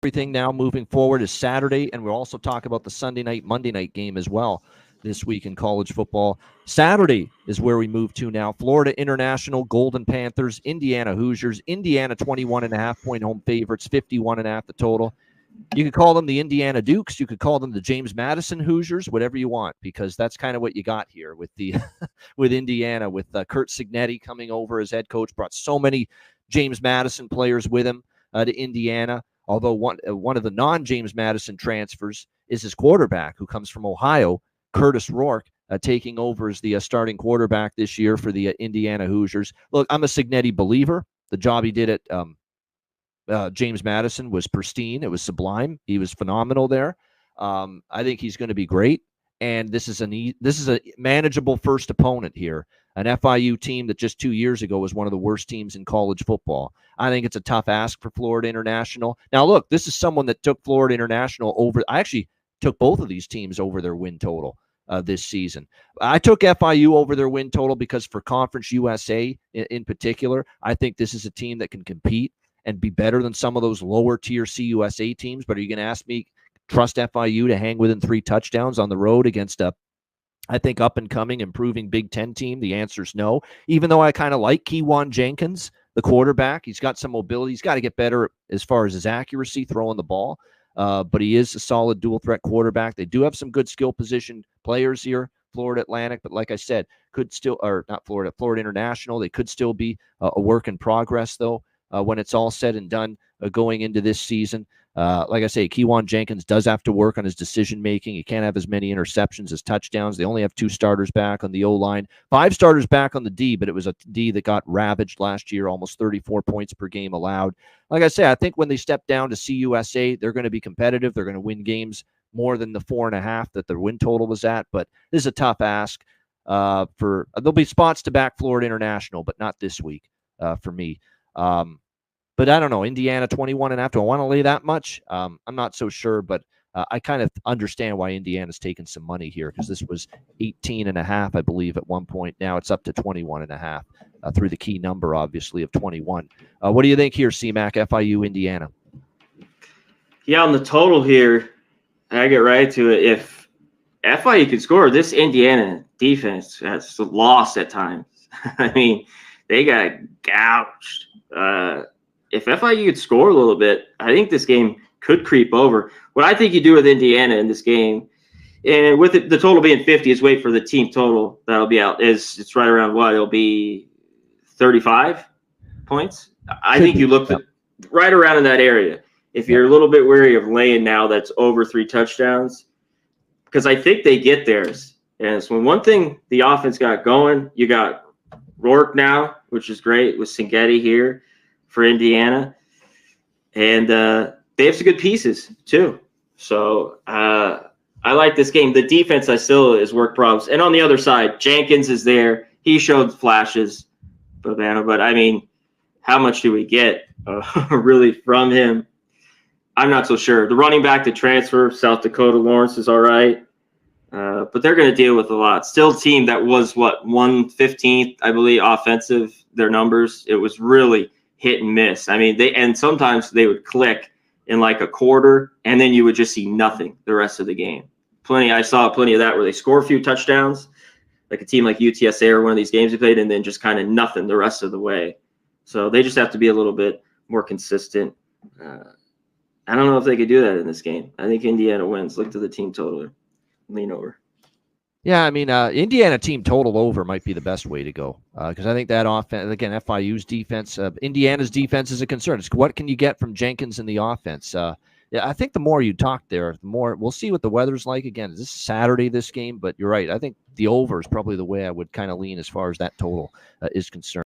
everything now moving forward is Saturday, and we'll also talk about the Sunday night, Monday night game as well this week in college football. Saturday is where we move to now. Florida International, Golden Panthers, Indiana Hoosiers. Indiana 21.5-point home favorites, 51.5 the total. You could call them the Indiana Dukes. You could call them the James Madison Hoosiers, whatever you want, because that's kind of what you got here with the with Indiana, with Curt Cignetti coming over as head coach. Brought so many James Madison players with him to Indiana. Although one of the non-James Madison transfers is his quarterback, who comes from Ohio, Curtis Rourke, taking over as the starting quarterback this year for the Indiana Hoosiers. Look, I'm a Cignetti believer. The job he did at James Madison was pristine. It was sublime. He was phenomenal there. I think he's going to be great. And this is a manageable first opponent here. An FIU team that just 2 years ago was one of the worst teams in college football. I think it's a tough ask for Florida International. Now, look, this is someone that took Florida International over. I actually took both of these teams over their win total this season. I took FIU over their win total because for Conference USA in particular, I think this is a team that can compete and be better than some of those lower tier CUSA teams. But are you going to ask me, trust FIU to hang within 3 touchdowns on the road against I think, up-and-coming, improving Big Ten team? The answer is no. Even though I kind of like Kewan Jenkins, the quarterback. He's got some mobility. He's got to get better as far as his accuracy throwing the ball. But he is a solid dual-threat quarterback. They do have some good skill position players here, Florida Atlantic. But like I said, Florida International. They could still be a work in progress, though, when it's all said and done going into this season. Like I say, Kewan Jenkins does have to work on his decision-making. He can't have as many interceptions as touchdowns. They only have 2 starters back on the O-line, 5 starters back on the D, but it was a D that got ravaged last year, almost 34 points per game allowed. Like I say, I think when they step down to CUSA, they're going to be competitive. They're going to win games more than the 4.5 that their win total was at, but this is a tough ask. There'll be spots to back Florida International, but not this week for me. But I don't know, Indiana 21.5. Do I want to lay that much? I'm not so sure, but I kind of understand why Indiana's taking some money here, because this was 18.5, I believe, at one point. Now it's up to 21.5 through the key number, obviously, of 21. What do you think here, CMAC, FIU, Indiana? Yeah, on the total here, I get right to it. If FIU could score, this Indiana defense has lost at times. I mean, they got gouged. If FIU could score a little bit, I think this game could creep over. What I think you do with Indiana in this game, and with the total being 50, is wait for the team total that'll be out. It's right around what? It'll be 35 points. I think you look right around in that area. If you're a little bit wary of laying now that's over 3 touchdowns, because I think they get theirs. And so one thing the offense got going, you got Rourke now, which is great, with Cignetti here for Indiana, and they have some good pieces too. So I like this game. The defense I still is work problems, and on the other side, Jenkins is there. He showed flashes, but I mean, how much do we get really from him? I'm not so sure. The running back to transfer, South Dakota Lawrence, is all right, but they're going to deal with a lot. Still, team that was 115th, I believe, offensive. Their numbers, it was really hit and miss. I mean, sometimes they would click in like a quarter, and then you would just see nothing the rest of the game. I saw plenty of that where they score a few touchdowns, like a team like UTSA or one of these games they played, and then just kind of nothing the rest of the way. So they just have to be a little bit more consistent. I don't know if they could do that in this game. I think Indiana wins. Look to the team total. Lean over. Yeah, I mean, Indiana team total over might be the best way to go, because I think that offense, again, FIU's defense, Indiana's defense is a concern. It's what can you get from Jenkins in the offense? Yeah, I think the more you talk there, the more we'll see what the weather's like. Again, this is Saturday, this game, but you're right. I think the over is probably the way I would kind of lean as far as that total is concerned.